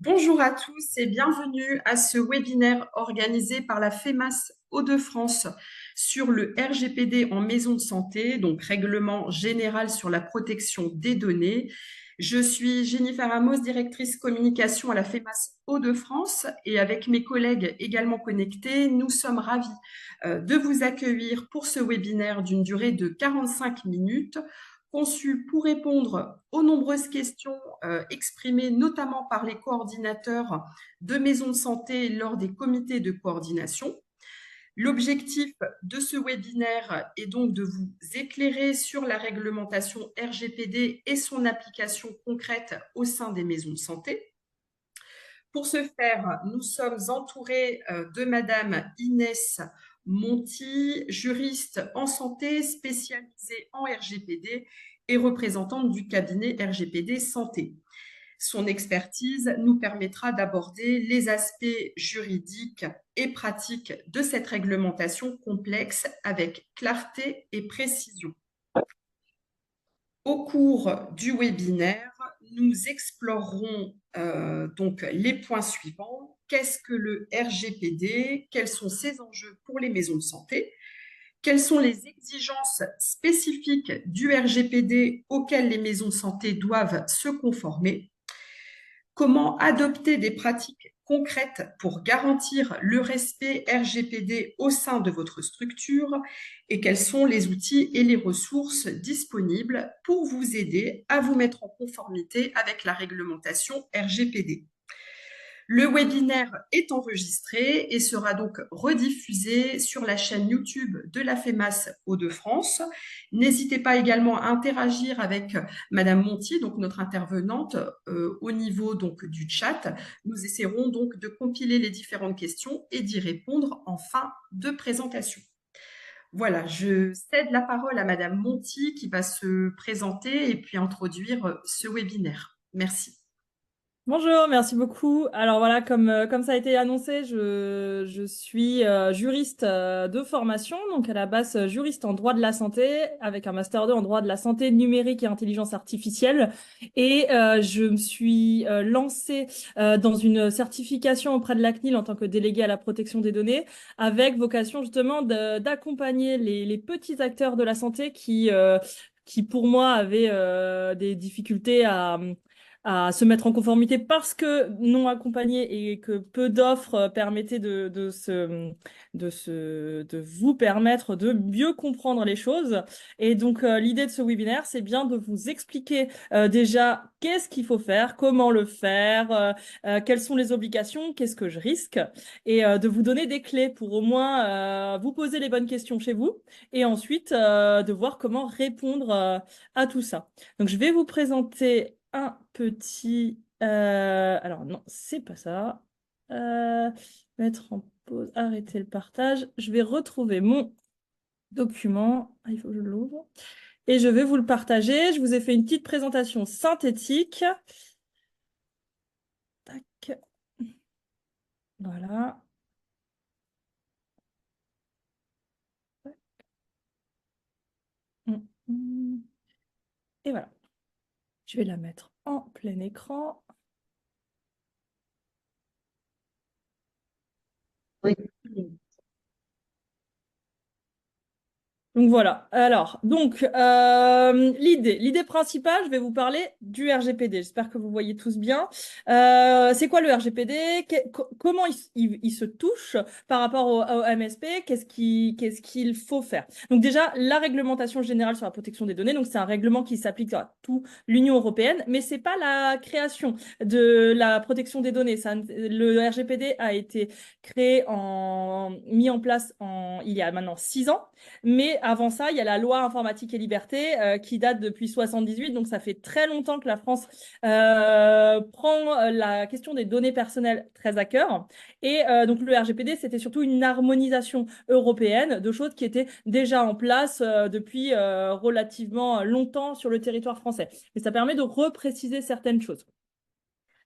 Bonjour à tous et bienvenue à ce webinaire organisé par la FEMAS Hauts-de-France sur le RGPD en maison de santé, donc Règlement général sur la protection des données. Je suis Jennifer Amos, directrice communication à la FEMAS Hauts-de-France et avec mes collègues également connectés, nous sommes ravis de vous accueillir pour ce webinaire d'une durée de 45 minutes conçu pour répondre aux nombreuses questions exprimées notamment par les coordinateurs de maisons de santé lors des comités de coordination. L'objectif de ce webinaire est donc de vous éclairer sur la réglementation RGPD et son application concrète au sein des maisons de santé. Pour ce faire, nous sommes entourés de Madame Inès Monti, juriste en santé spécialisée en RGPD et représentante du cabinet RGPD Santé. Son expertise nous permettra d'aborder les aspects juridiques et pratiques de cette réglementation complexe avec clarté et précision. Au cours du webinaire, nous explorerons donc les points suivants. Qu'est-ce que le RGPD? Quels sont ses enjeux pour les maisons de santé? Quelles sont les exigences spécifiques du RGPD auxquelles les maisons de santé doivent se conformer? Comment adopter des pratiques concrètes pour garantir le respect RGPD au sein de votre structure et quels sont les outils et les ressources disponibles pour vous aider à vous mettre en conformité avec la réglementation RGPD. Le webinaire est enregistré et sera donc rediffusé sur la chaîne YouTube de la FEMAS Hauts-de-France. N'hésitez pas également à interagir avec Madame Monti, donc notre intervenante, au niveau donc du chat. Nous essaierons donc de compiler les différentes questions et d'y répondre en fin de présentation. Voilà, je cède la parole à Madame Monti qui va se présenter et puis introduire ce webinaire. Merci. Bonjour, merci beaucoup. Alors voilà, comme ça a été annoncé, je suis juriste de formation, donc à la base juriste en droit de la santé, avec un master 2 en droit de la santé numérique et intelligence artificielle. Et je me suis lancée dans une certification auprès de la CNIL en tant que déléguée à la protection des données, avec vocation justement d'accompagner les petits acteurs de la santé qui pour moi avaient des difficultés à se mettre en conformité parce que non accompagné et que peu d'offres permettaient de vous permettre de mieux comprendre les choses. Et donc, l'idée de ce webinaire, c'est bien de vous expliquer déjà qu'est-ce qu'il faut faire, comment le faire, quelles sont les obligations, qu'est-ce que je risque, et de vous donner des clés pour au moins vous poser les bonnes questions chez vous et ensuite de voir comment répondre à tout ça. Donc, je vais vous présenter un petit... alors non, c'est pas ça. Euh, Mettre en pause, arrêter le partage. Je vais retrouver mon document. Ah, il faut que je l'ouvre. Et je vais vous le partager. Je vous ai fait une petite présentation synthétique. Tac. Voilà. Hum, hum. Et voilà. Je vais la mettre en plein écran. Oui. Donc voilà. Alors, l'idée principale, je vais vous parler du RGPD. J'espère que vous voyez tous bien. C'est quoi le RGPD? Comment il se touche par rapport au MSP? Qu'est-ce qu'il faut faire? Donc déjà, la réglementation générale sur la protection des données. Donc c'est un règlement qui s'applique à toute l'Union européenne, mais c'est pas la création de la protection des données. Le RGPD a été mis en place il y a maintenant 6 ans. Mais avant ça, il y a la loi informatique et liberté qui date depuis 78. Donc, ça fait très longtemps que la France prend la question des données personnelles très à cœur. Et donc, le RGPD, c'était surtout une harmonisation européenne de choses qui étaient déjà en place depuis relativement longtemps sur le territoire français. Mais ça permet de repréciser certaines choses.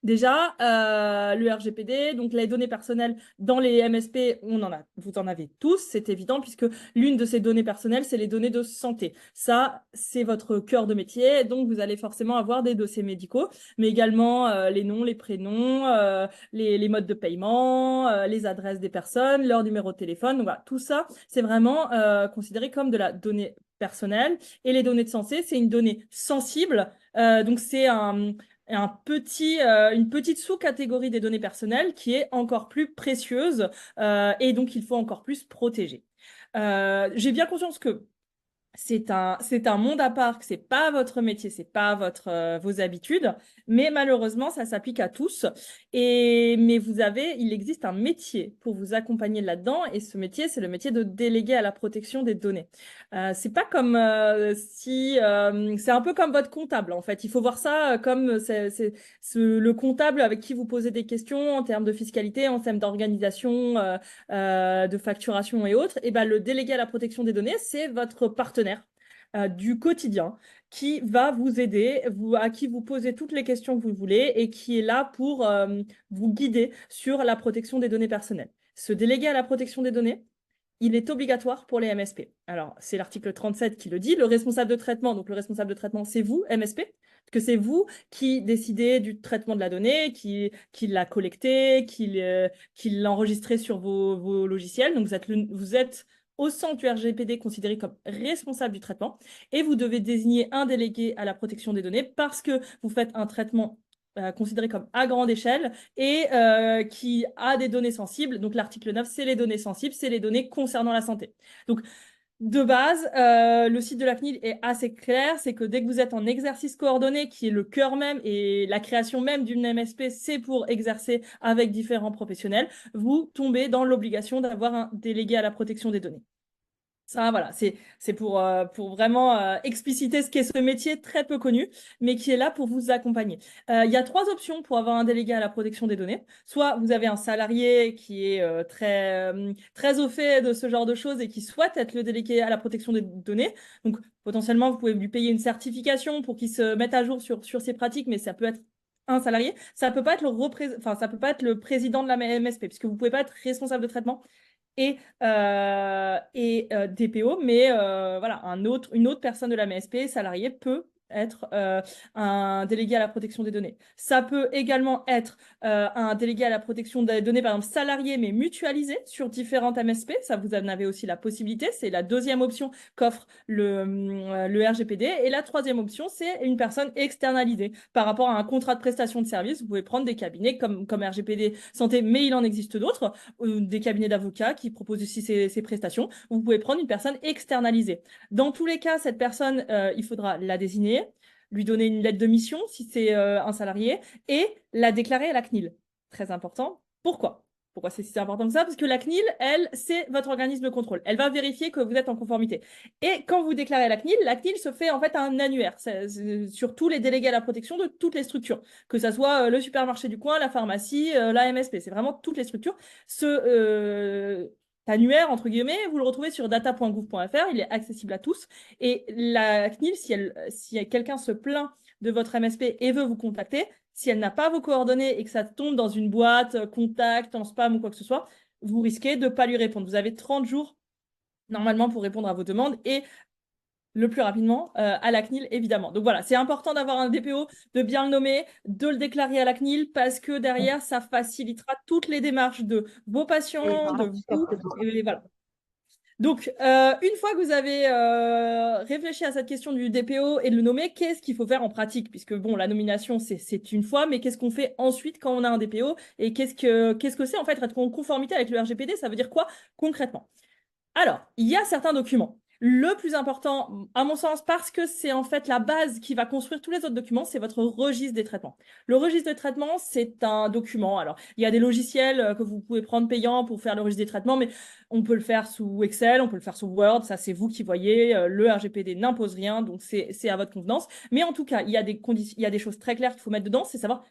Déjà, le RGPD, donc les données personnelles dans les MSP, vous en avez tous, c'est évident, puisque l'une de ces données personnelles, c'est les données de santé. Ça, c'est votre cœur de métier, donc vous allez forcément avoir des dossiers médicaux, mais également les noms, les prénoms, les modes de paiement, les adresses des personnes, leur numéro de téléphone. Donc voilà, tout ça, c'est vraiment considéré comme de la donnée personnelle. Et les données de santé, c'est une donnée sensible. Donc c'est une petite sous-catégorie des données personnelles qui est encore plus précieuse et donc il faut encore plus protéger. J'ai bien conscience que c'est un monde à part, que c'est pas votre métier, c'est pas vos habitudes, mais malheureusement, ça s'applique à tous. Mais il existe un métier pour vous accompagner là-dedans, et ce métier, c'est le métier de délégué à la protection des données. C'est pas comme c'est un peu comme votre comptable, en fait. Il faut voir ça comme le comptable avec qui vous posez des questions en termes de fiscalité, en termes d'organisation, de facturation et autres. Et ben, le délégué à la protection des données, c'est votre partenaire du quotidien qui va vous aider, à qui vous posez toutes les questions que vous voulez et qui est là pour vous guider sur la protection des données personnelles. Ce délégué à la protection des données, il est obligatoire pour les MSP. Alors, c'est l'article 37 qui le dit. Le responsable de traitement, donc le responsable de traitement, c'est vous, MSP, parce que c'est vous qui décidez du traitement de la donnée, qui l'a collectée, qui l'a enregistrée sur vos logiciels. Donc, vous êtes au centre du RGPD considéré comme responsable du traitement et vous devez désigner un délégué à la protection des données parce que vous faites un traitement considéré comme à grande échelle et qui a des données sensibles. Donc l'article 9, c'est les données sensibles, c'est les données concernant la santé. Donc de base, le site de la CNIL est assez clair, c'est que dès que vous êtes en exercice coordonné, qui est le cœur même et la création même d'une MSP, c'est pour exercer avec différents professionnels, vous tombez dans l'obligation d'avoir un délégué à la protection des données. Ça, voilà, c'est pour vraiment expliciter ce qu'est ce métier très peu connu, mais qui est là pour vous accompagner. Il y a trois options pour avoir un délégué à la protection des données. Soit vous avez un salarié qui est très au fait de ce genre de choses et qui souhaite être le délégué à la protection des données. Donc, potentiellement, vous pouvez lui payer une certification pour qu'il se mette à jour sur ses pratiques, mais ça peut être un salarié. Ça peut pas être ça peut pas être le président de la MSP, puisque vous pouvez pas être responsable de traitement et DPO, mais voilà, une autre personne de la MSP, salarié, peut être un délégué à la protection des données. Ça peut également être un délégué à la protection des données, par exemple salarié, mais mutualisé sur différentes MSP. Ça, vous en avez aussi la possibilité. C'est la deuxième option qu'offre le RGPD. Et la troisième option, c'est une personne externalisée. Par rapport à un contrat de prestation de service, vous pouvez prendre des cabinets comme RGPD Santé, mais il en existe d'autres, des cabinets d'avocats qui proposent aussi ces prestations. Vous pouvez prendre une personne externalisée. Dans tous les cas, cette personne, il faudra la désigner, lui donner une lettre de mission si c'est un salarié et la déclarer à la CNIL. Très important. Pourquoi? Pourquoi c'est si important que ça? Parce que la CNIL, elle, c'est votre organisme de contrôle. Elle va vérifier que vous êtes en conformité. Et quand vous déclarez à la CNIL se fait en fait un annuaire sur tous les délégués à la protection de toutes les structures, que ça soit le supermarché du coin, la pharmacie, la MSP. C'est vraiment toutes les structures. Annuaire, entre guillemets, vous le retrouvez sur data.gouv.fr, il est accessible à tous. Et la CNIL, si quelqu'un se plaint de votre MSP et veut vous contacter, si elle n'a pas vos coordonnées et que ça tombe dans une boîte, contact, en spam ou quoi que ce soit, vous risquez de ne pas lui répondre. Vous avez 30 jours normalement pour répondre à vos demandes et le plus rapidement à la CNIL, évidemment. Donc voilà, c'est important d'avoir un DPO, de bien le nommer, de le déclarer à la CNIL parce que derrière, ça facilitera toutes les démarches de vos patients, de vous. Et voilà. Donc, une fois que vous avez réfléchi à cette question du DPO et de le nommer, qu'est-ce qu'il faut faire en pratique? Puisque, bon, la nomination, c'est une fois, mais qu'est-ce qu'on fait ensuite quand on a un DPO? Et qu'est-ce que c'est en fait être en conformité avec le RGPD? Ça veut dire quoi concrètement? Alors, il y a certains documents. Le plus important, à mon sens, parce que c'est en fait la base qui va construire tous les autres documents, c'est votre registre des traitements. Le registre des traitements, c'est un document. Alors, il y a des logiciels que vous pouvez prendre payants pour faire le registre des traitements, mais on peut le faire sous Excel, on peut le faire sous Word, ça c'est vous qui voyez. Le RGPD n'impose rien, donc c'est à votre convenance. Mais en tout cas, il y a des choses très claires qu'il faut mettre dedans, c'est savoir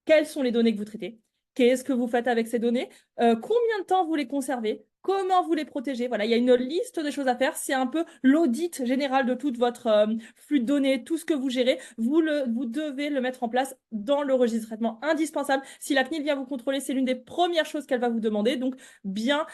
quelles sont les données que vous traitez, Qu'est-ce que vous faites avec ces données? Combien de temps vous les conservez? Comment vous les protégez? Voilà, il y a une liste de choses à faire. C'est un peu l'audit général de tout votre flux de données, tout ce que vous gérez. Vous devez le mettre en place dans le registre de traitement, indispensable. Si la CNIL vient vous contrôler, c'est l'une des premières choses qu'elle va vous demander. Donc, bien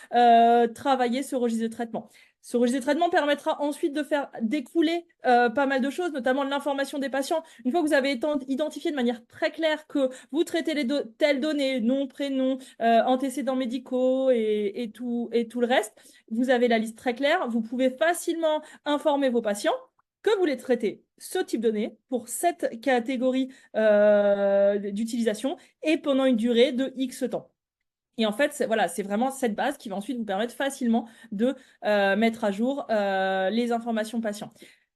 travailler ce registre de traitement. Ce registre de traitement permettra ensuite de faire découler pas mal de choses, notamment l'information des patients. Une fois que vous avez identifié de manière très claire que vous traitez telles données, nom, prénom, antécédents médicaux et tout le reste, vous avez la liste très claire. Vous pouvez facilement informer vos patients que vous les traitez ce type de données pour cette catégorie d'utilisation et pendant une durée de X temps. Et en fait, voilà, c'est vraiment cette base qui va ensuite vous permettre facilement de mettre à jour les informations patients.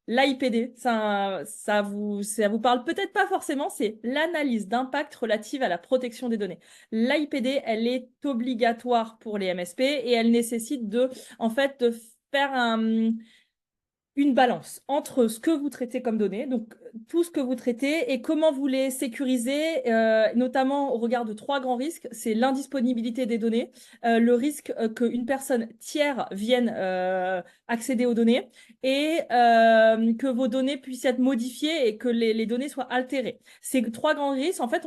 L'AIPD, ça vous parle peut-être pas forcément, c'est l'analyse d'impact relative à la protection des données. L'AIPD, elle est obligatoire pour les MSP et elle nécessite en fait, de faire une balance entre ce que vous traitez comme données, donc tout ce que vous traitez et comment vous les sécurisez, notamment au regard de 3 grands risques. C'est l'indisponibilité des données, le risque qu'une personne tiers vienne accéder aux données et que vos données puissent être modifiées et que les données soient altérées. Ces 3 grands risques, en fait,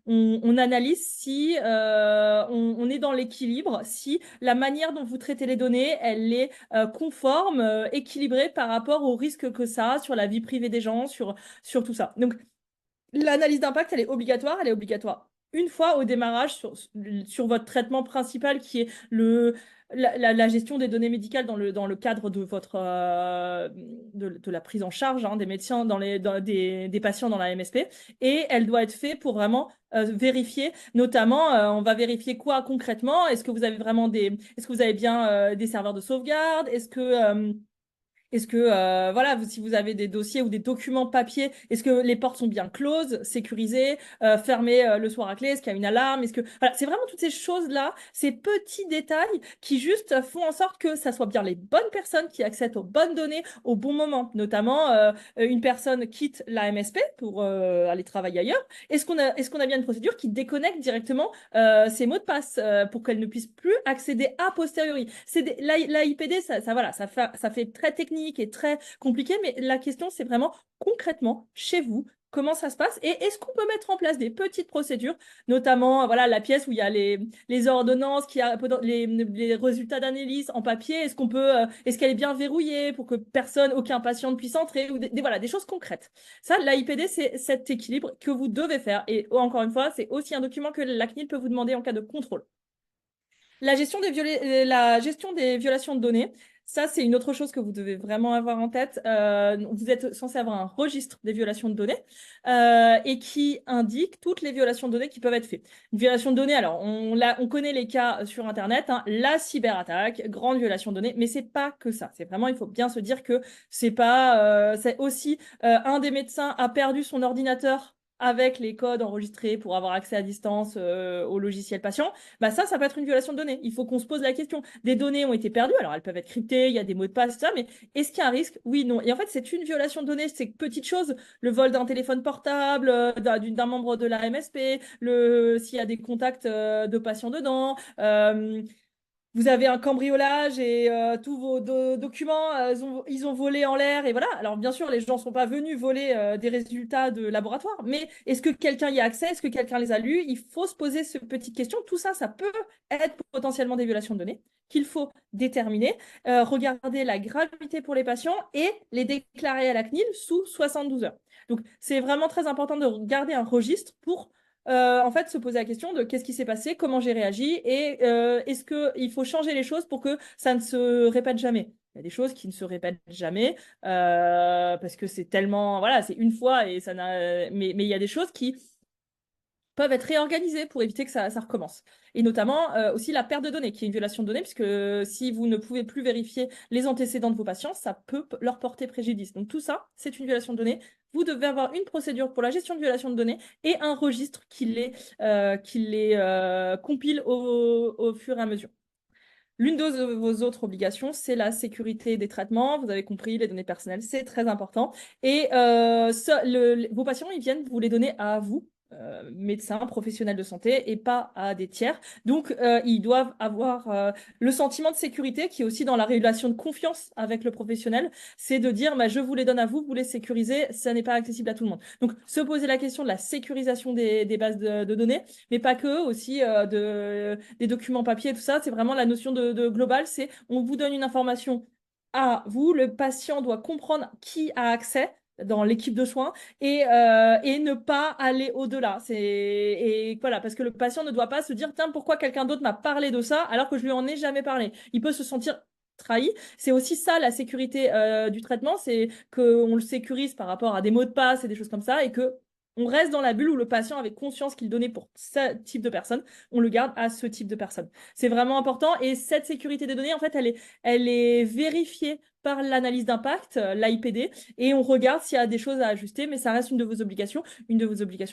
on analyse si on est dans l'équilibre, si la manière dont vous traitez les données, elle est conforme, équilibrée par rapport au risque que ça a sur la vie privée des gens, sur tout ça. Donc, l'analyse d'impact, elle est obligatoire. Elle est obligatoire une fois au démarrage sur votre traitement principal qui est la gestion des données médicales dans le cadre de de la prise en charge des médecins, des patients dans la MSP. Et elle doit être faite pour vraiment vérifier, notamment, on va vérifier quoi concrètement? Est-ce que vous avez est-ce que vous avez bien des serveurs de sauvegarde? Est-ce que voilà, si vous avez des dossiers ou des documents papier, est-ce que les portes sont bien closes, sécurisées, fermées le soir à clé? Est-ce qu'il y a une alarme? Voilà, c'est vraiment toutes ces choses-là, ces petits détails qui juste font en sorte que ça soit bien les bonnes personnes qui accèdent aux bonnes données au bon moment. Notamment, une personne quitte la MSP pour aller travailler ailleurs. Est-ce qu'on a bien une procédure qui déconnecte directement ses mots de passe pour qu'elle ne puisse plus accéder a posteriori? L'AIPD, voilà, ça fait très technique et très compliqué, mais la question, c'est vraiment concrètement, chez vous, comment ça se passe et est-ce qu'on peut mettre en place des petites procédures, notamment voilà, la pièce où il y a les ordonnances, les résultats d'analyse en papier, est-ce qu'elle est bien verrouillée pour que aucun patient ne puisse entrer, ou voilà, des choses concrètes. Ça, l'AIPD, c'est cet équilibre que vous devez faire. Et encore une fois, c'est aussi un document que la CNIL peut vous demander en cas de contrôle. La gestion des violations de données, ça, c'est une autre chose que vous devez vraiment avoir en tête. Vous êtes censé avoir un registre des violations de données et qui indique toutes les violations de données qui peuvent être faites. Une violation de données, alors on connaît les cas sur Internet, la cyberattaque, grande violation de données, mais c'est pas que ça. C'est vraiment, il faut bien se dire que c'est aussi un des médecins a perdu son ordinateur avec les codes enregistrés pour avoir accès à distance au logiciel patient. Bah ça peut être une violation de données. Il faut qu'on se pose la question. Des données ont été perdues, alors elles peuvent être cryptées, il y a des mots de passe, tout ça, mais est-ce qu'il y a un risque? Oui, non. Et en fait, c'est une violation de données, c'est petite chose. Le vol d'un téléphone portable, d'un membre de la MSP, s'il y a des contacts de patients dedans, vous avez un cambriolage et tous vos documents, ils ont volé en l'air et voilà. Alors bien sûr, les gens ne sont pas venus voler des résultats de laboratoire, mais est-ce que quelqu'un y a accès? Est-ce que quelqu'un les a lus? Il faut se poser cette petite question. Tout ça, ça peut être potentiellement des violations de données qu'il faut déterminer, regarder la gravité pour les patients et les déclarer à la CNIL sous 72 heures. Donc c'est vraiment très important de garder un registre pour en fait, se poser la question de qu'est-ce qui s'est passé, comment j'ai réagi et est-ce qu'il faut changer les choses pour que ça ne se répète jamais. Il y a des choses qui ne se répètent jamais parce que c'est tellement, voilà, c'est une fois et ça n'a, mais il y a des choses qui peuvent être réorganisées pour éviter que ça recommence. Et notamment aussi la perte de données, qui est une violation de données, puisque si vous ne pouvez plus vérifier les antécédents de vos patients, ça peut leur porter préjudice. Donc tout ça, c'est une violation de données. Vous devez avoir une procédure pour la gestion de violation de données et un registre qui les compile au fur et à mesure. L'une de vos autres obligations, c'est la sécurité des traitements. Vous avez compris, les données personnelles, c'est très important. Et vos patients, ils viennent vous les donner à vous médecins, professionnels de santé et pas à des tiers. Donc, ils doivent avoir le sentiment de sécurité qui est aussi dans la relation de confiance avec le professionnel. C'est de dire, bah, je vous les donne à vous, vous les sécurisez, ça n'est pas accessible à tout le monde. Donc, se poser la question de la sécurisation des bases de données, mais pas que, aussi des documents papier, tout ça. C'est vraiment la notion de global, c'est on vous donne une information à vous, le patient doit comprendre qui a accès dans l'équipe de soins et ne pas aller au-delà. Et voilà, parce que le patient ne doit pas se dire, tiens, pourquoi quelqu'un d'autre m'a parlé de ça alors que je lui en ai jamais parlé. Il peut se sentir trahi. C'est aussi ça la sécurité du traitement, c'est qu'on le sécurise par rapport à des mots de passe et des choses comme ça, et que on reste dans la bulle où le patient avait conscience qu'il donnait pour ce type de personne, on le garde à ce type de personne. C'est vraiment important, et cette sécurité des données, en fait, elle est vérifiée par l'analyse d'impact, l'AIPD, et on regarde s'il y a des choses à ajuster, mais ça reste une de vos obligations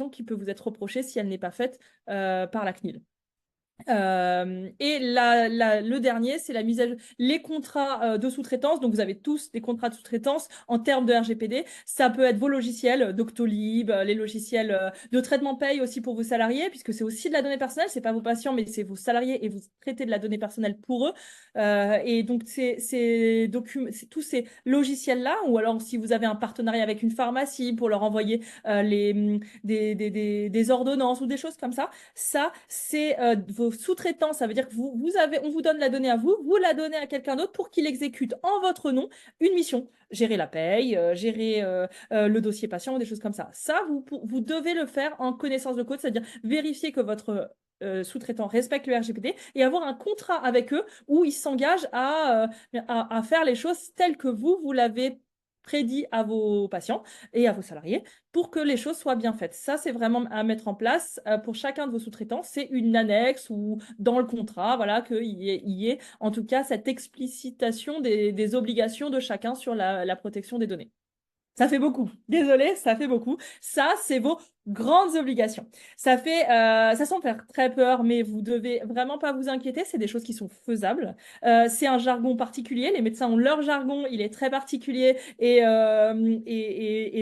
qui peut vous être reprochée si elle n'est pas faite par la CNIL. Et le dernier, c'est la mise à jour, les contrats de sous-traitance. Donc, vous avez tous des contrats de sous-traitance en termes de RGPD. Ça peut être vos logiciels, Doctolib, les logiciels de traitement paye aussi pour vos salariés, puisque c'est aussi de la donnée personnelle. C'est pas vos patients, mais c'est vos salariés et vous traitez de la donnée personnelle pour eux. Et donc, tous ces logiciels-là, ou alors si vous avez un partenariat avec une pharmacie pour leur envoyer des ordonnances ou des choses comme ça, c'est vos sous-traitants. Ça veut dire que on vous donne la donnée à vous, vous la donnez à quelqu'un d'autre pour qu'il exécute en votre nom une mission. Gérer la paye, gérer le dossier patient ou des choses comme ça. Ça, vous devez le faire en connaissance de cause, c'est-à-dire vérifier que votre sous-traitant respecte le RGPD et avoir un contrat avec eux où ils s'engagent à faire les choses telles que vous l'avez prédit à vos patients et à vos salariés pour que les choses soient bien faites. Ça, c'est vraiment à mettre en place pour chacun de vos sous-traitants. C'est une annexe ou dans le contrat, voilà, qu'il y ait en tout cas cette explicitation des obligations de chacun sur la protection des données. Ça fait beaucoup. Désolée, ça fait beaucoup. Ça, c'est vos grandes obligations. Ça semble faire très peur, mais vous devez vraiment pas vous inquiéter. C'est des choses qui sont faisables. C'est un jargon particulier. Les médecins ont leur jargon. Il est très particulier et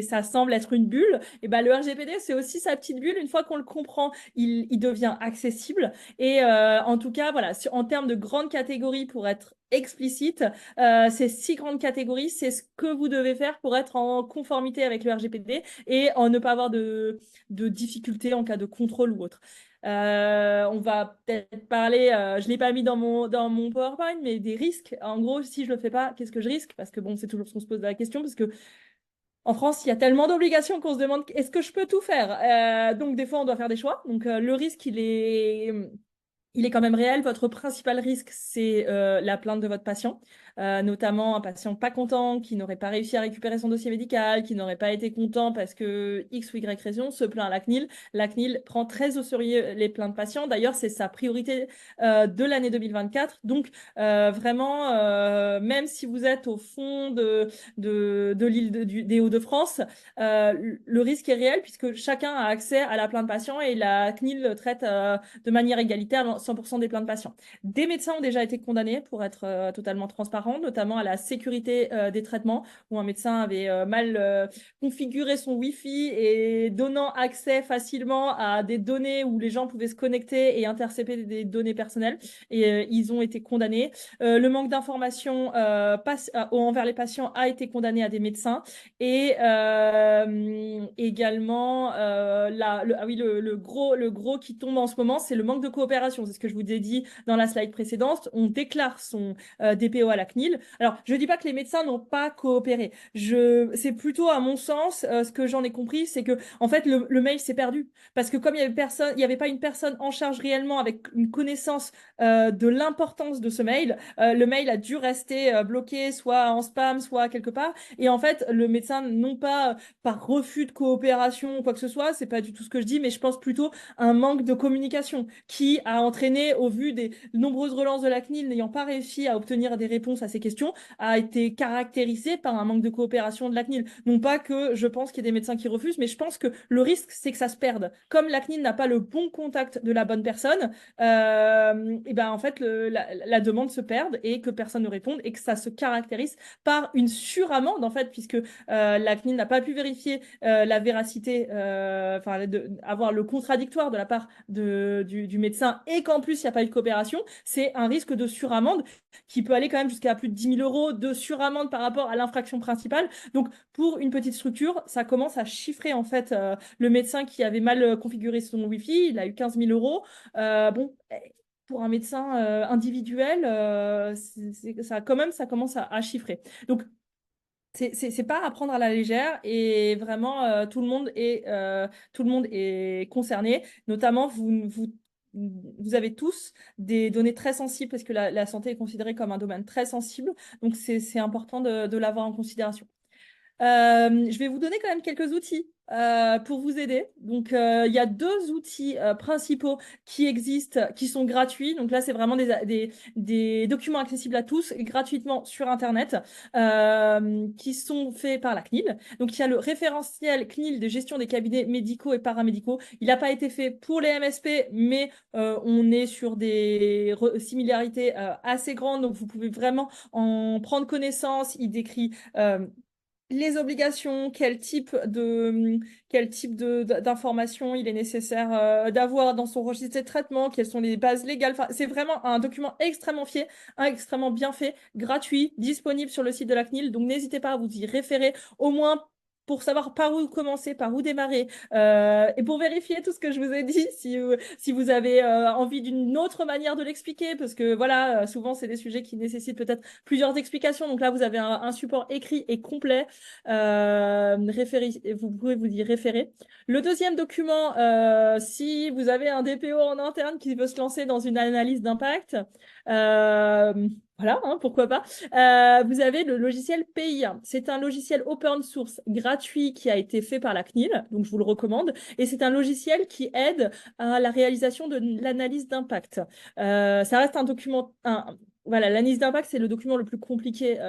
ça semble être une bulle. Et ben, le RGPD, c'est aussi sa petite bulle. Une fois qu'on le comprend, il devient accessible. Et en tout cas, voilà, en termes de grandes catégories pour être explicite, ces 6 grandes catégories, c'est ce que vous devez faire pour être en conformité avec le RGPD et en ne pas avoir de difficultés en cas de contrôle ou autre. On va peut-être parler, je ne l'ai pas mis dans mon PowerPoint, mais des risques. En gros, si je ne le fais pas, qu'est-ce que je risque? Parce que bon, c'est toujours ce qu'on se pose la question, parce que en France, il y a tellement d'obligations qu'on se demande est-ce que je peux tout faire? Donc, des fois, on doit faire des choix. Donc, le risque, il est quand même réel. Votre principal risque, c'est la plainte de votre patient, notamment un patient pas content, qui n'aurait pas réussi à récupérer son dossier médical, qui n'aurait pas été content parce que X ou Y raison se plaint à la CNIL. La CNIL prend très au sérieux les plaintes patients. D'ailleurs, c'est sa priorité de l'année 2024. Donc, vraiment, même si vous êtes au fond de l'île des Hauts-de-France, le risque est réel puisque chacun a accès à la plainte patient et la CNIL traite de manière égalitaire 100% des plaintes patients. Des médecins ont déjà été condamnés pour être totalement transparents, notamment à la sécurité des traitements, où un médecin avait mal configuré son Wi-Fi et donnant accès facilement à des données où les gens pouvaient se connecter et intercepter des données personnelles. Et ils ont été condamnés. Le manque d'information envers les patients a été condamné à des médecins. Et également, le gros qui tombe en ce moment, c'est le manque de coopération. C'est ce que je vous ai dit dans la slide précédente. On déclare son DPO à la CNIL. Alors, je ne dis pas que les médecins n'ont pas coopéré. C'est plutôt, à mon sens, ce que j'en ai compris, c'est que, en fait, le mail s'est perdu. Parce que comme il n'y avait pas une personne en charge réellement avec une connaissance de l'importance de ce mail, le mail a dû rester bloqué, soit en spam, soit quelque part. Et en fait, le médecin, non pas par refus de coopération ou quoi que ce soit, c'est pas du tout ce que je dis, mais je pense plutôt un manque de communication qui a entraîné, au vu des nombreuses relances de la CNIL n'ayant pas réussi à obtenir des réponses à ces questions a été caractérisée par un manque de coopération de la CNIL. Non pas que je pense qu'il y ait des médecins qui refusent, mais je pense que le risque, c'est que ça se perde. Comme la CNIL n'a pas le bon contact de la bonne personne, et ben en fait, la demande se perde et que personne ne réponde et que ça se caractérise par une suramende, en fait, puisque la CNIL n'a pas pu vérifier la véracité, avoir le contradictoire de la part du médecin et qu'en plus, il n'y a pas eu de coopération, c'est un risque de suramende qui peut aller quand même jusqu'à plus de 10 000 euros de suramende par rapport à l'infraction principale. Donc, pour une petite structure, ça commence à chiffrer en fait le médecin qui avait mal configuré son Wi-Fi, il a eu 15 000 euros. Bon, pour un médecin individuel, ça quand même, ça commence à chiffrer. Donc, c'est pas à prendre à la légère et vraiment tout le monde est concerné. Notamment, vous avez tous des données très sensibles parce que la santé est considérée comme un domaine très sensible. Donc, c'est important de l'avoir en considération. Je vais vous donner quand même quelques outils pour vous aider. Donc, il y a deux outils principaux qui existent, qui sont gratuits. Donc là, c'est vraiment des documents accessibles à tous gratuitement sur Internet, qui sont faits par la CNIL. Donc, il y a le référentiel CNIL de gestion des cabinets médicaux et paramédicaux. Il n'a pas été fait pour les MSP, mais on est sur des similarités assez grandes. Donc, vous pouvez vraiment en prendre connaissance. Il décrit les obligations, d'informations il est nécessaire d'avoir dans son registre de traitement, quelles sont les bases légales. Enfin, c'est vraiment un document extrêmement bien fait, gratuit, disponible sur le site de la CNIL. Donc, n'hésitez pas à vous y référer, au moins pour savoir par où commencer, par où démarrer, et pour vérifier tout ce que je vous ai dit, si vous avez envie d'une autre manière de l'expliquer, parce que voilà, souvent c'est des sujets qui nécessitent peut-être plusieurs explications. Donc là, vous avez un support écrit et complet. Vous pouvez vous y référer. Le deuxième document, si vous avez un DPO en interne qui veut se lancer dans une analyse d'impact, voilà, hein, pourquoi pas. Vous avez le logiciel PIA. C'est un logiciel open source gratuit qui a été fait par la CNIL, donc je vous le recommande. Et c'est un logiciel qui aide à la réalisation de l'analyse d'impact. Ça reste un document, voilà, l'analyse d'impact, c'est le document le plus compliqué,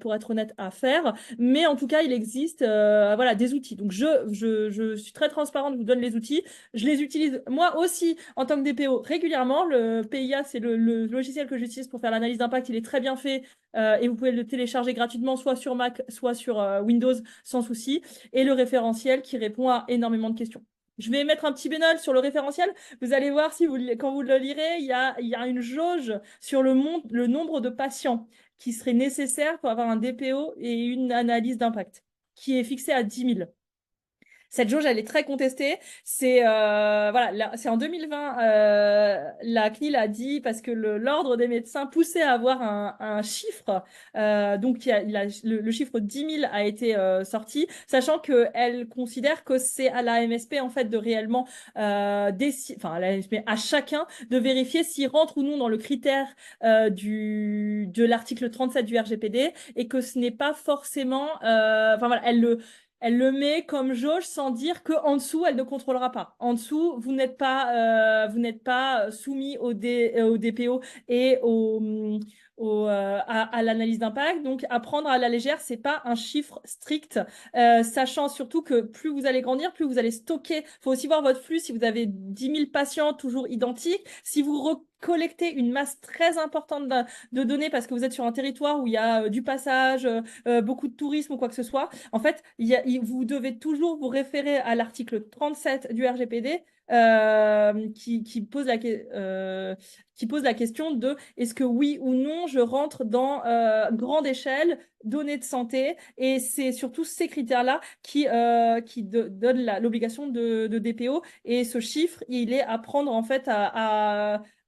pour être honnête, à faire. Mais en tout cas, il existe voilà, des outils. Donc, je suis très transparente, je vous donne les outils. Je les utilise moi aussi en tant que DPO régulièrement. Le PIA, c'est le logiciel que j'utilise pour faire l'analyse d'impact. Il est très bien fait et vous pouvez le télécharger gratuitement, soit sur Mac, soit sur Windows, sans souci. Et le référentiel qui répond à énormément de questions. Je vais mettre un petit bémol sur le référentiel. Vous allez voir, quand vous le lirez, il y a une jauge sur le nombre de patients qui seraient nécessaires pour avoir un DPO et une analyse d'impact, qui est fixée à 10 000. Cette jauge, elle est très contestée. C'est en 2020, la CNIL a dit, parce que l'ordre des médecins poussait à avoir un chiffre, donc le chiffre 10 000 a été sorti, sachant qu'elle considère que c'est à la MSP en fait de réellement, à chacun de vérifier s'il rentre ou non dans le critère de l'article 37 du RGPD et que ce n'est pas forcément, elle le met comme jauge sans dire qu'en dessous, elle ne contrôlera pas. En dessous, vous n'êtes pas soumis au DPO et à l'analyse d'impact. Donc, à prendre à la légère, c'est pas un chiffre strict, sachant surtout que plus vous allez grandir, plus vous allez stocker. Il faut aussi voir votre flux. Si vous avez 10 000 patients toujours identiques, si vous collectez une masse très importante de données parce que vous êtes sur un territoire où il y a du passage, beaucoup de tourisme ou quoi que ce soit, en fait, vous devez toujours vous référer à l'article 37 du RGPD qui pose qui pose la question de est-ce que oui ou non je rentre dans grande échelle, données de santé, et c'est surtout ces critères-là qui donnent l'obligation de DPO, et ce chiffre, il est à prendre en fait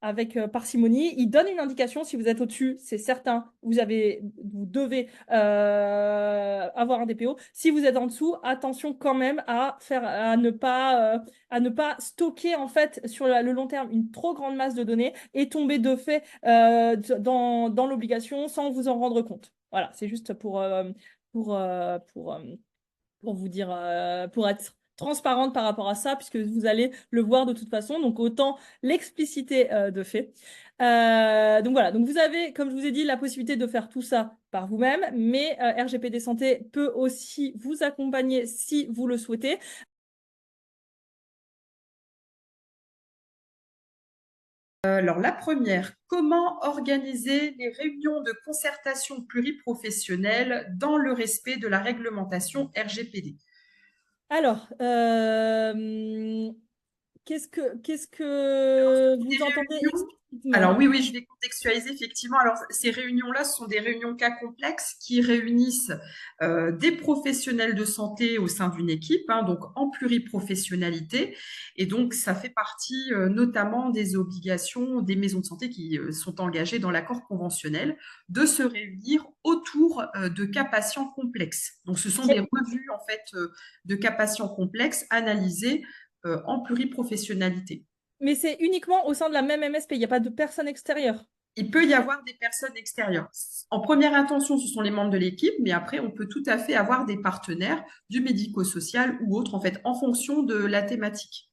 avec parcimonie. Il donne une indication. Si vous êtes au-dessus, c'est certain, vous devez avoir un DPO. Si vous êtes en dessous, attention quand même à ne pas stocker en fait sur le long terme une trop grande masse de données et tomber de fait dans l'obligation sans vous en rendre compte. Voilà, c'est juste pour vous dire, pour être transparente par rapport à ça, puisque vous allez le voir de toute façon. Donc, autant l'expliciter de fait. Donc voilà, donc vous avez, comme je vous ai dit, la possibilité de faire tout ça par vous-même, mais RGPD Santé peut aussi vous accompagner si vous le souhaitez. Alors, la première, comment organiser les réunions de concertation pluriprofessionnelle dans le respect de la réglementation RGPD? Alors, qu'est-ce que Des vous entendez réunions. Alors explicitement? oui, oui, je vais contextualiser effectivement. Alors ces réunions-là, ce sont des réunions cas complexes qui réunissent des professionnels de santé au sein d'une équipe, hein, donc en pluriprofessionnalité. Et donc ça fait partie notamment des obligations des maisons de santé qui sont engagées dans l'accord conventionnel de se réunir autour de cas patients complexes. Donc ce sont des revues en fait de cas patients complexes analysés en pluriprofessionnalité. Mais c'est uniquement au sein de la même MSP, il n'y a pas de personne extérieure. Il peut y avoir des personnes extérieures. En première intention, ce sont les membres de l'équipe, mais après, on peut tout à fait avoir des partenaires du médico-social ou autre, en fait, en fonction de la thématique.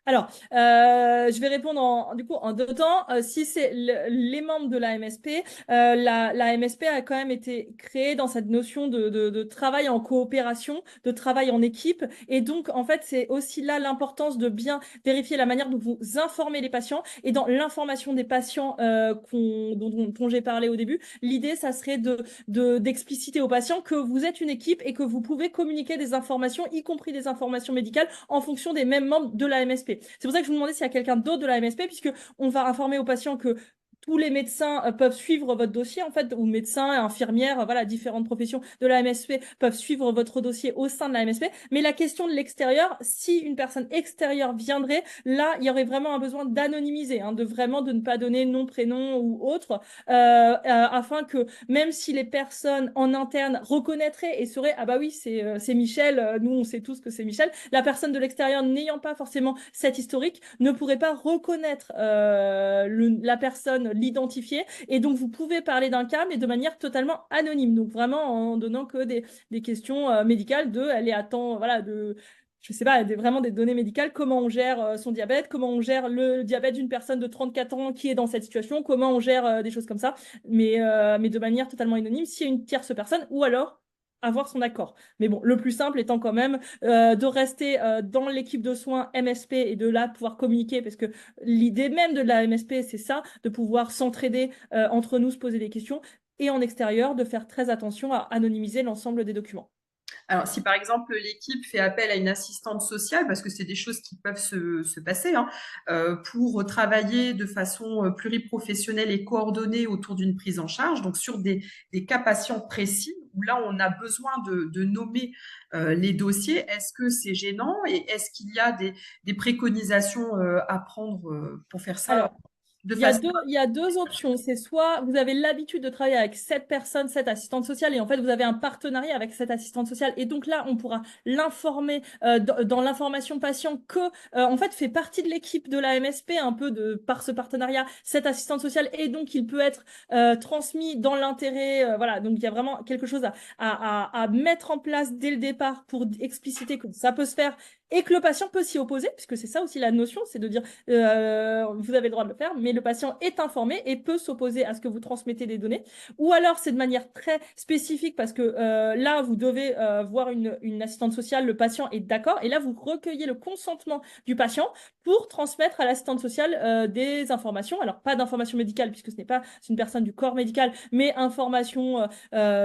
Alors, je vais répondre du coup en deux temps. Si c'est les membres de la MSP, la MSP a quand même été créée dans cette notion de travail en coopération, de travail en équipe. Et donc, en fait, c'est aussi là l'importance de bien vérifier la manière dont vous informez les patients. Et dans l'information des patients dont j'ai parlé au début, l'idée, ça serait d'expliciter aux patients que vous êtes une équipe et que vous pouvez communiquer des informations, y compris des informations médicales, en fonction des mêmes membres de la MSP. C'est pour ça que je vous demandais s'il y a quelqu'un d'autre de la MSP, puisque on va informer aux patients que tous les médecins peuvent suivre votre dossier, en fait, ou médecins, infirmières, voilà, différentes professions de la MSP peuvent suivre votre dossier au sein de la MSP. Mais la question de l'extérieur, si une personne extérieure viendrait, là, il y aurait vraiment un besoin d'anonymiser, hein, de ne pas donner nom, prénom ou autre, afin que même si les personnes en interne reconnaîtraient et seraient, ah bah oui, c'est Michel, nous on sait tous que c'est Michel, la personne de l'extérieur n'ayant pas forcément cet historique ne pourrait pas reconnaître la personne, l'identifier, et donc vous pouvez parler d'un cas, mais de manière totalement anonyme, donc vraiment en donnant que des questions médicales elle est à temps, voilà, je sais pas, vraiment des données médicales, comment on gère son diabète, comment on gère le diabète d'une personne de 34 ans qui est dans cette situation, comment on gère des choses comme ça, mais de manière totalement anonyme, s'il y a une tierce personne, ou alors avoir son accord. Mais bon, le plus simple étant quand même de rester dans l'équipe de soins MSP et de là pouvoir communiquer, parce que l'idée même de la MSP, c'est ça, de pouvoir s'entraider entre nous, se poser des questions, et en extérieur, de faire très attention à anonymiser l'ensemble des documents. Alors, si par exemple l'équipe fait appel à une assistante sociale, parce que c'est des choses qui peuvent se passer, hein, pour travailler de façon pluriprofessionnelle et coordonnée autour d'une prise en charge, donc sur des cas patients précis, où là on a besoin de nommer les dossiers, est-ce que c'est gênant et est-ce qu'il y a des préconisations à prendre pour faire ça Alors, de façon... il y a deux options. C'est soit vous avez l'habitude de travailler avec cette personne, cette assistante sociale, et en fait, vous avez un partenariat avec cette assistante sociale. Et donc là, on pourra l'informer dans l'information patient que, en fait, fait partie de l'équipe de la MSP, un peu par ce partenariat, cette assistante sociale. Et donc, il peut être transmis dans l'intérêt. Voilà. Donc, il y a vraiment quelque chose à mettre en place dès le départ pour expliciter que ça peut se faire et que le patient peut s'y opposer, puisque c'est ça aussi la notion, c'est de dire vous avez le droit de le faire, mais le patient est informé et peut s'opposer à ce que vous transmettez des données. Ou alors, c'est de manière très spécifique parce que là, vous devez voir une assistante sociale, le patient est d'accord, et là, vous recueillez le consentement du patient pour transmettre à l'assistante sociale des informations. Alors, pas d'informations médicales, puisque ce n'est pas une personne du corps médical, mais informations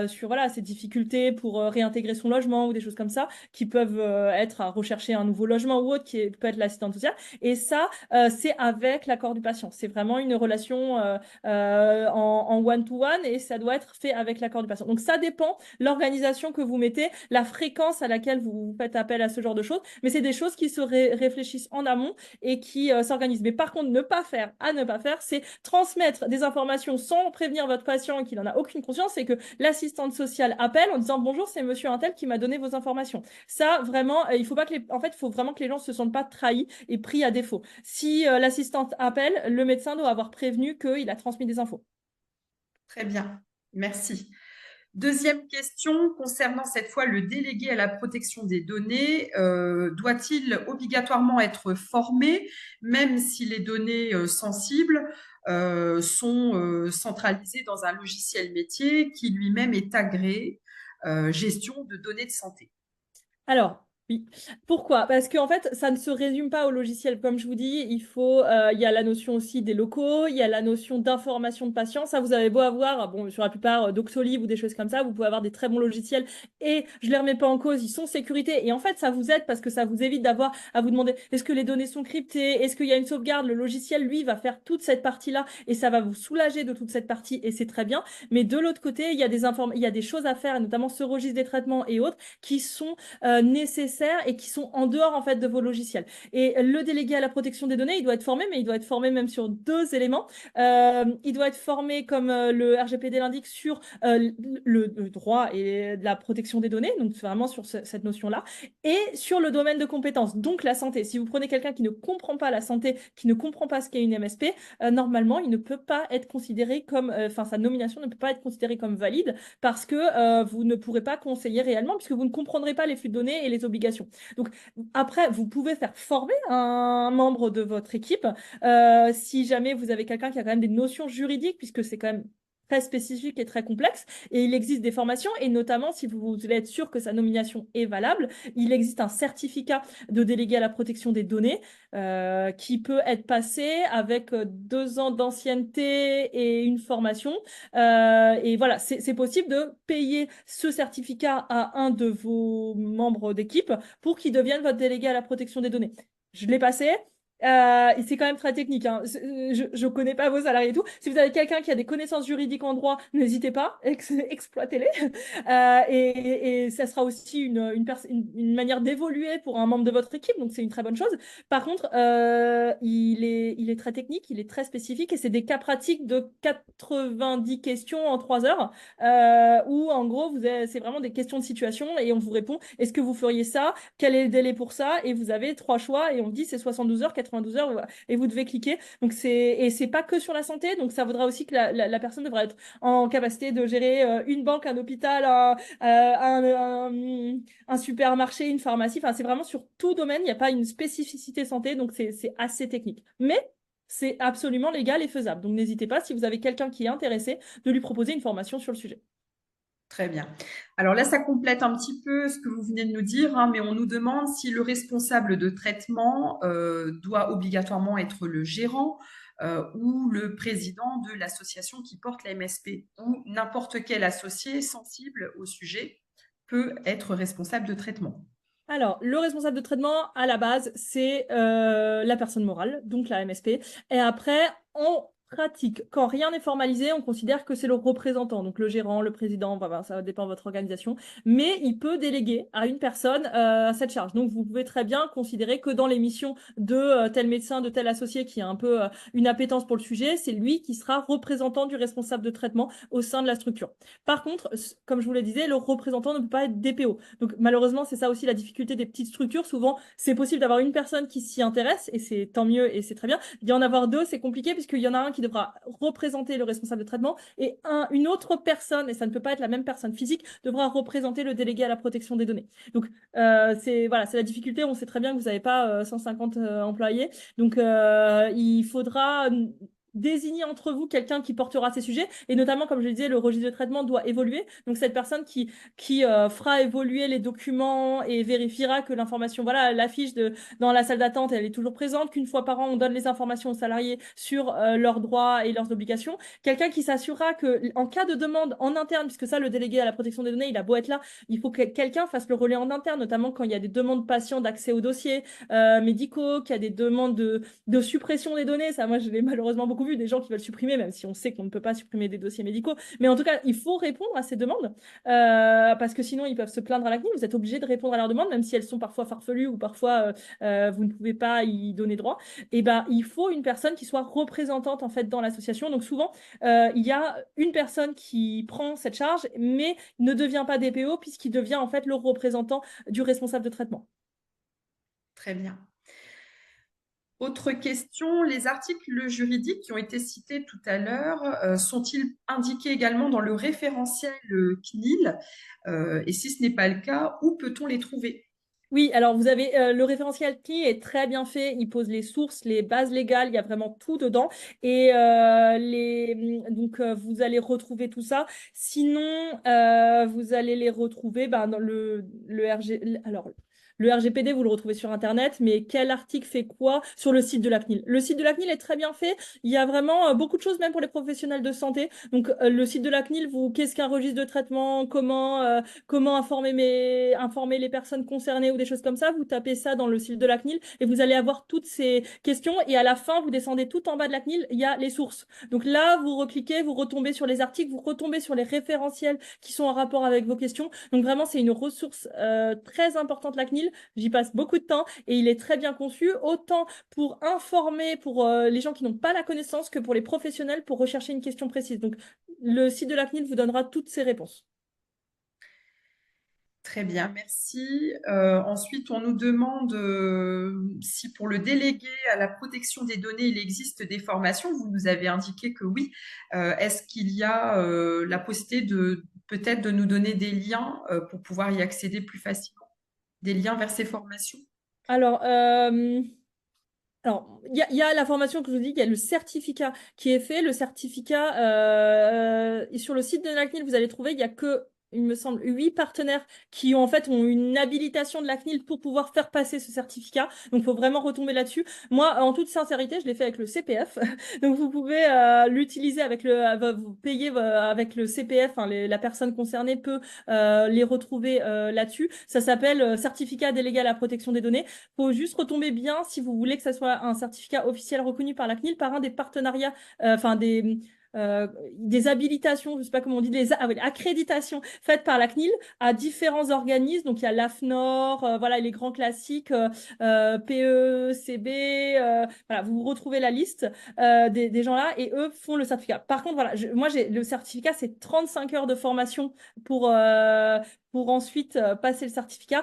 sur voilà, ses difficultés pour réintégrer son logement ou des choses comme ça, qui peuvent être à rechercher un nouveau logement ou autre, qui peut être l'assistante sociale. Et ça, c'est avec l'accord du patient. C'est vraiment une relation en one-to-one et ça doit être fait avec l'accord du patient. Donc, ça dépend l'organisation que vous mettez, la fréquence à laquelle vous faites appel à ce genre de choses, mais c'est des choses qui se réfléchissent en amont et qui s'organisent. Mais par contre, ne pas faire, c'est transmettre des informations sans prévenir votre patient qu'il n'en a aucune conscience et que l'assistante sociale appelle en disant bonjour, c'est monsieur Untel qui m'a donné vos informations. Ça, vraiment, il faut pas que en fait, il faut vraiment que les gens se sentent pas trahis et pris à défaut. Si l'assistante appelle, le médecin doit avoir prévenu qu'il a transmis des infos. Très bien, merci. Deuxième question, concernant cette fois le délégué à la protection des données, doit-il obligatoirement être formé, même si les données sensibles sont centralisées dans un logiciel métier qui lui-même est agréé gestion de données de santé? Alors, oui. Pourquoi? Parce qu'en fait, ça ne se résume pas au logiciel. Comme je vous dis, il y a la notion aussi des locaux, il y a la notion d'information de patient. Ça, vous avez beau avoir, bon, sur la plupart Doctolib ou des choses comme ça, vous pouvez avoir des très bons logiciels et je ne les remets pas en cause, ils sont sécurité. Et en fait, ça vous aide parce que ça vous évite d'avoir à vous demander est-ce que les données sont cryptées? Est-ce qu'il y a une sauvegarde? Le logiciel, lui, va faire toute cette partie-là et ça va vous soulager de toute cette partie et c'est très bien. Mais de l'autre côté, il y a des choses à faire, et notamment ce registre des traitements et autres, qui sont nécessaires et qui sont en dehors en fait de vos logiciels. Et le délégué à la protection des données, il doit être formé, mais il doit être formé même sur deux éléments. Il doit être formé, comme le RGPD l'indique, sur le droit et la protection des données, donc vraiment sur cette notion-là, et sur le domaine de compétences, donc la santé. Si vous prenez quelqu'un qui ne comprend pas la santé, qui ne comprend pas ce qu'est une MSP, normalement, il ne peut pas être considéré comme, enfin, sa nomination ne peut pas être considérée comme valide parce que vous ne pourrez pas conseiller réellement puisque vous ne comprendrez pas les flux de données et les obligations. Donc après, vous pouvez faire former un membre de votre équipe si jamais vous avez quelqu'un qui a quand même des notions juridiques puisque c'est quand même très spécifique et très complexe. Et il existe des formations, et notamment si vous voulez être sûr que sa nomination est valable, il existe un certificat de délégué à la protection des données qui peut être passé avec 2 ans d'ancienneté et une formation. Et voilà, c'est possible de payer ce certificat à un de vos membres d'équipe pour qu'il devienne votre délégué à la protection des données. Je l'ai passé. Et c'est quand même très technique, hein. Je connais pas vos salariés et tout. Si vous avez quelqu'un qui a des connaissances juridiques en droit, n'hésitez pas, exploitez-les. Et ça sera aussi une manière d'évoluer pour un membre de votre équipe, donc c'est une très bonne chose. Par contre, il est très technique, il est très spécifique et c'est des cas pratiques de 90 questions en 3 heures où en gros, c'est vraiment des questions de situation et on vous répond est-ce que vous feriez ça? Quel est le délai pour ça? Et vous avez 3 choix et on dit c'est 72 heures, 92 heures et vous devez cliquer. Donc c'est pas que sur la santé, donc ça vaudra aussi que la personne devra être en capacité de gérer une banque, un hôpital, un supermarché, une pharmacie. Enfin, c'est vraiment sur tout domaine. Il n'y a pas une spécificité santé, donc c'est assez technique. Mais c'est absolument légal et faisable. Donc n'hésitez pas, si vous avez quelqu'un qui est intéressé, de lui proposer une formation sur le sujet. Très bien. Alors là, ça complète un petit peu ce que vous venez de nous dire, hein, mais on nous demande si le responsable de traitement doit obligatoirement être le gérant ou le président de l'association qui porte la MSP, ou n'importe quel associé sensible au sujet peut être responsable de traitement. Alors, le responsable de traitement, à la base, c'est la personne morale, donc la MSP. Et après, en pratique, quand rien n'est formalisé, on considère que c'est le représentant, donc le gérant, le président, voilà, ça dépend de votre organisation. Mais il peut déléguer à une personne cette charge. Donc, vous pouvez très bien considérer que dans les missions de tel médecin, de tel associé qui a un peu une appétence pour le sujet, c'est lui qui sera représentant du responsable de traitement au sein de la structure. Par contre, comme je vous le disais, le représentant ne peut pas être DPO. Donc malheureusement, c'est ça aussi la difficulté des petites structures. Souvent, c'est possible d'avoir une personne qui s'y intéresse et c'est tant mieux et c'est très bien. D'y en avoir deux, c'est compliqué puisqu'il y en a un qui devra représenter le responsable de traitement et une autre personne, et ça ne peut pas être la même personne physique, devra représenter le délégué à la protection des données. Donc c'est voilà, c'est la difficulté. On sait très bien que vous n'avez pas 150 employés. Donc il faudra désigner entre vous quelqu'un qui portera ces sujets et notamment comme je le disais le registre de traitement doit évoluer donc cette personne qui fera évoluer les documents et vérifiera que l'information voilà l'affiche dans la salle d'attente elle est toujours présente qu'une fois par an on donne les informations aux salariés sur leurs droits et leurs obligations quelqu'un qui s'assurera que en cas de demande en interne puisque ça le délégué à la protection des données il a beau être là il faut que quelqu'un fasse le relais en interne notamment quand il y a des demandes patients d'accès aux dossiers médicaux qu'il y a des demandes de suppression des données. Ça, moi, je l'ai malheureusement beaucoup vu, des gens qui veulent supprimer, même si on sait qu'on ne peut pas supprimer des dossiers médicaux. Mais en tout cas, il faut répondre à ces demandes parce que sinon, ils peuvent se plaindre à la CNIL. Vous êtes obligé de répondre à leurs demandes, même si elles sont parfois farfelues ou parfois vous ne pouvez pas y donner droit. Et ben, il faut une personne qui soit représentante en fait dans l'association. Donc souvent, il y a une personne qui prend cette charge, mais ne devient pas DPO puisqu'il devient en fait le représentant du responsable de traitement. Très bien. Autre question, les articles juridiques qui ont été cités tout à l'heure sont-ils indiqués également dans le référentiel CNIL? Et si ce n'est pas le cas, où peut-on les trouver? Oui, alors vous avez le référentiel CNIL est très bien fait. Il pose les sources, les bases légales, il y a vraiment tout dedans. Et donc vous allez retrouver tout ça. Sinon, vous allez les retrouver dans le RG. Alors, le RGPD, vous le retrouvez sur Internet, mais quel article fait quoi sur le site de la CNIL? Le site de la CNIL est très bien fait. Il y a vraiment beaucoup de choses, même pour les professionnels de santé. Donc, le site de la CNIL, qu'est-ce qu'un registre de traitement? Comment informer les personnes concernées ou des choses comme ça. Vous tapez ça dans le site de la CNIL et vous allez avoir toutes ces questions. Et à la fin, vous descendez tout en bas de la CNIL, il y a les sources. Donc là, vous recliquez, vous retombez sur les articles, vous retombez sur les référentiels qui sont en rapport avec vos questions. Donc vraiment, c'est une ressource très importante, la CNIL. J'y passe beaucoup de temps et il est très bien conçu, autant pour informer pour les gens qui n'ont pas la connaissance que pour les professionnels pour rechercher une question précise. Donc le site de la CNIL vous donnera toutes ces réponses. Très bien, merci. Ensuite, on nous demande si pour le délégué à la protection des données, il existe des formations. Vous nous avez indiqué que oui. Est-ce qu'il y a la possibilité de peut-être de nous donner des liens pour pouvoir y accéder plus facilement, des liens vers ces formations? Alors, il y a la formation que je vous dis, il y a le certificat qui est fait. Le certificat, et sur le site de la CNIL, vous allez trouver, il y a que, il me semble, 8 partenaires qui ont en fait ont une habilitation de la CNIL pour pouvoir faire passer ce certificat. Donc, il faut vraiment retomber là-dessus. Moi, en toute sincérité, je l'ai fait avec le CPF. Donc, vous pouvez l'utiliser avec vous payez avec le CPF. Hein, la personne concernée peut les retrouver là-dessus. Ça s'appelle certificat délégué à la protection des données. Faut juste retomber bien si vous voulez que ça soit un certificat officiel reconnu par la CNIL, par un des partenariats, enfin des habilitations, je sais pas comment on dit, accréditations faites par la CNIL à différents organismes. Donc il y a l'AFNOR, voilà les grands classiques, PE, CB, voilà, vous retrouvez la liste des gens là et eux font le certificat. Par contre, voilà, moi j'ai le certificat, c'est 35 heures de formation pour ensuite passer le certificat.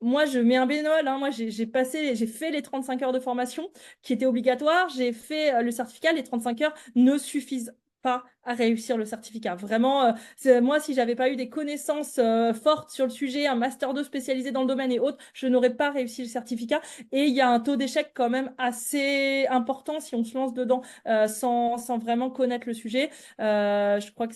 Moi, je mets un bémol. Hein. Moi, j'ai fait les 35 heures de formation qui étaient obligatoires. J'ai fait le certificat. Les 35 heures ne suffisent pas à réussir le certificat. Vraiment, moi, si j'avais pas eu des connaissances fortes sur le sujet, un master 2 spécialisé dans le domaine et autres, je n'aurais pas réussi le certificat. Et il y a un taux d'échec quand même assez important si on se lance dedans sans vraiment connaître le sujet. Je crois que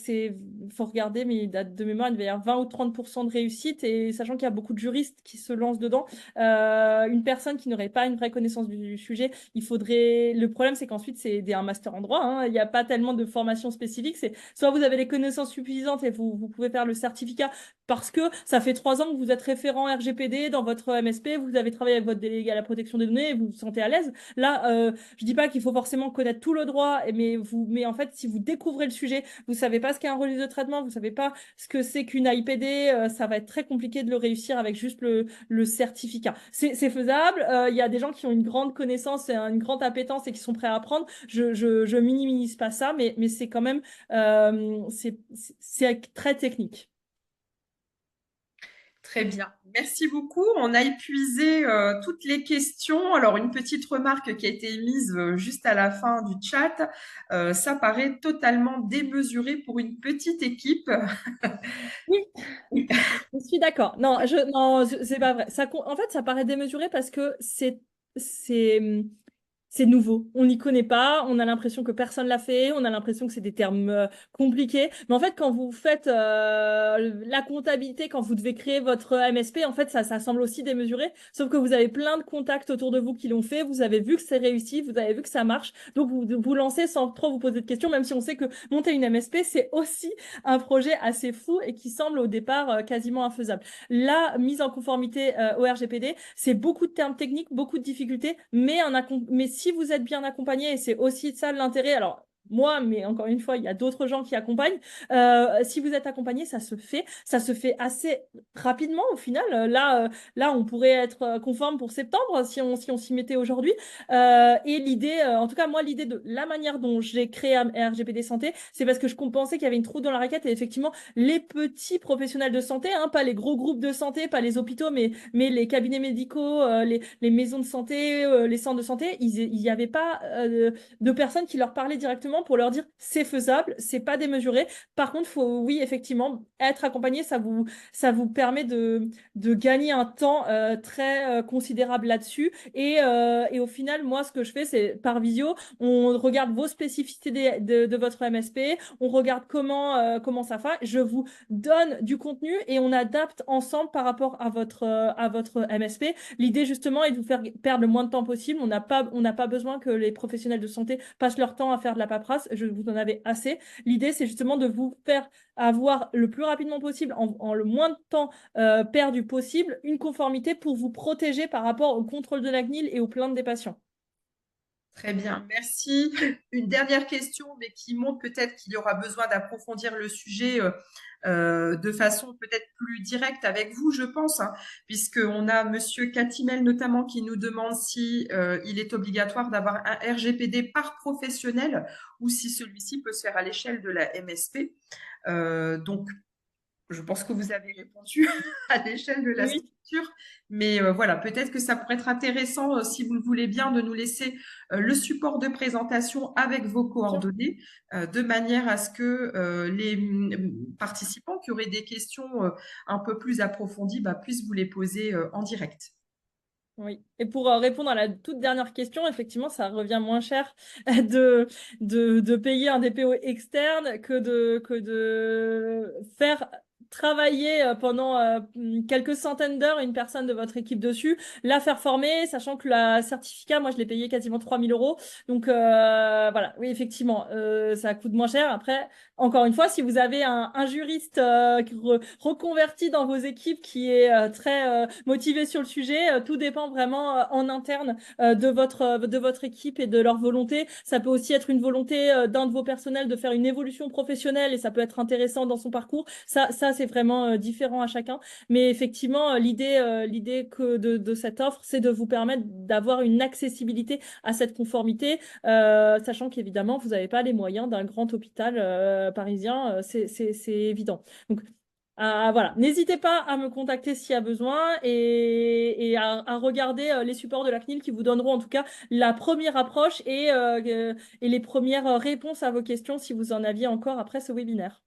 faut regarder, mais il date de mémoire, il devait y avoir 20 ou 30% de réussite. Et sachant qu'il y a beaucoup de juristes qui se lancent dedans, une personne qui n'aurait pas une vraie connaissance du sujet, il faudrait. Le problème, c'est qu'ensuite, c'est un master en droit. Hein. Il n'y a pas tellement de formation spécifique. C'est soit vous avez les connaissances suffisantes et vous pouvez faire le certificat parce que ça fait 3 ans que vous êtes référent RGPD dans votre MSP, vous avez travaillé avec votre délégué à la protection des données et vous vous sentez à l'aise. Là, je dis pas qu'il faut forcément connaître tout le droit, mais en fait, si vous découvrez le sujet, vous savez pas ce qu'est un registre de traitement, vous savez pas ce que c'est qu'une AIPD, ça va être très compliqué de le réussir avec juste le certificat. C'est faisable. Il y a des gens qui ont une grande connaissance et une grande appétence et qui sont prêts à apprendre. Je minimise pas ça, mais c'est quand même c'est très technique. Très bien. Merci beaucoup. On a épuisé toutes les questions. Alors, une petite remarque qui a été émise juste à la fin du chat. Ça paraît totalement démesuré pour une petite équipe. Oui, je suis d'accord. Non, c'est pas vrai. En fait, ça paraît démesuré parce que c'est nouveau. On n'y connaît pas. On a l'impression que personne l'a fait. On a l'impression que c'est des termes compliqués. Mais en fait, quand vous faites la comptabilité, quand vous devez créer votre MSP, en fait, ça semble aussi démesuré. Sauf que vous avez plein de contacts autour de vous qui l'ont fait. Vous avez vu que c'est réussi. Vous avez vu que ça marche. Donc, vous vous lancez sans trop vous poser de questions, même si on sait que monter une MSP, c'est aussi un projet assez fou et qui semble au départ quasiment infaisable. La mise en conformité au RGPD, c'est beaucoup de termes techniques, beaucoup de difficultés, mais si vous êtes bien accompagné, et c'est aussi ça l'intérêt, alors moi, mais encore une fois, il y a d'autres gens qui accompagnent. Si vous êtes accompagné, ça se fait assez rapidement au final. Là, on pourrait être conforme pour septembre si on s'y mettait aujourd'hui. Et l'idée, en tout cas, moi, l'idée de la manière dont j'ai créé RGPD Santé, c'est parce que je pensais qu'il y avait une trou dans la raquette et effectivement, les petits professionnels de santé, hein, pas les gros groupes de santé, pas les hôpitaux, mais les cabinets médicaux, les maisons de santé, les centres de santé, il n'y avait pas de personnes qui leur parlaient directement pour leur dire c'est faisable, c'est pas démesuré. Par contre, faut, oui, effectivement, être accompagné, ça vous permet de gagner un temps très considérable là-dessus. Et au final, moi, ce que je fais, c'est par visio, on regarde vos spécificités de votre MSP, on regarde comment ça fait. Je vous donne du contenu et on adapte ensemble par rapport à votre MSP. L'idée, justement, est de vous faire perdre le moins de temps possible. On n'a pas besoin que les professionnels de santé passent leur temps à faire de la paperasse. Vous en avez assez. L'idée, c'est justement de vous faire avoir le plus rapidement possible, en le moins de temps perdu possible, une conformité pour vous protéger par rapport au contrôle de la CNIL et aux plaintes des patients. Très bien, merci. Une dernière question, mais qui montre peut-être qu'il y aura besoin d'approfondir le sujet de façon peut-être plus directe avec vous, je pense, hein, puisqu'on a Monsieur Catimel notamment qui nous demande si il est obligatoire d'avoir un RGPD par professionnel ou si celui-ci peut se faire à l'échelle de la MSP. Donc, je pense que vous avez répondu à l'échelle de la Oui, structure, mais voilà, peut-être que ça pourrait être intéressant, si vous le voulez bien, de nous laisser le support de présentation avec vos bien sûr. coordonnées, de manière à ce que les participants qui auraient des questions un peu plus approfondies bah, puissent vous les poser en direct. Oui. Et pour répondre à la toute dernière question, effectivement, ça revient moins cher de, de payer un DPO externe que de faire travailler pendant quelques centaines d'heures une personne de votre équipe dessus, la faire former, sachant que la certificat, moi, je l'ai payé quasiment 3 000 euros. Donc, voilà, oui, effectivement, ça coûte moins cher. Après, encore une fois, si vous avez un juriste reconverti dans vos équipes qui est très motivé sur le sujet, tout dépend vraiment en interne de votre équipe et de leur volonté. Ça peut aussi être une volonté d'un de vos personnels de faire une évolution professionnelle et ça peut être intéressant dans son parcours. Ça c'est vraiment différent à chacun. Mais effectivement, l'idée de cette offre, c'est de vous permettre d'avoir une accessibilité à cette conformité, sachant qu'évidemment, vous n'avez pas les moyens d'un grand hôpital parisien, c'est évident. Donc, voilà, n'hésitez pas à me contacter s'il y a besoin et à regarder les supports de la CNIL qui vous donneront en tout cas la première approche et les premières réponses à vos questions si vous en aviez encore après ce webinaire.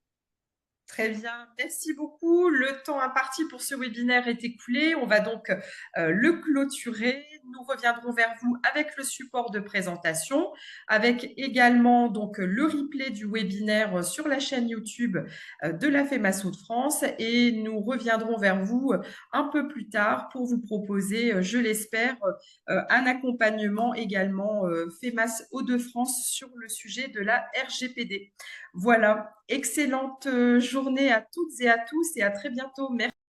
Très bien, merci beaucoup. Le temps imparti pour ce webinaire est écoulé. On va donc le clôturer. Nous reviendrons vers vous avec le support de présentation, avec également donc le replay du webinaire sur la chaîne YouTube de la FEMASO de France et nous reviendrons vers vous un peu plus tard pour vous proposer, je l'espère, un accompagnement également FEMAS Hauts-de-France sur le sujet de la RGPD. Voilà, excellente journée à toutes et à tous et à très bientôt. Merci.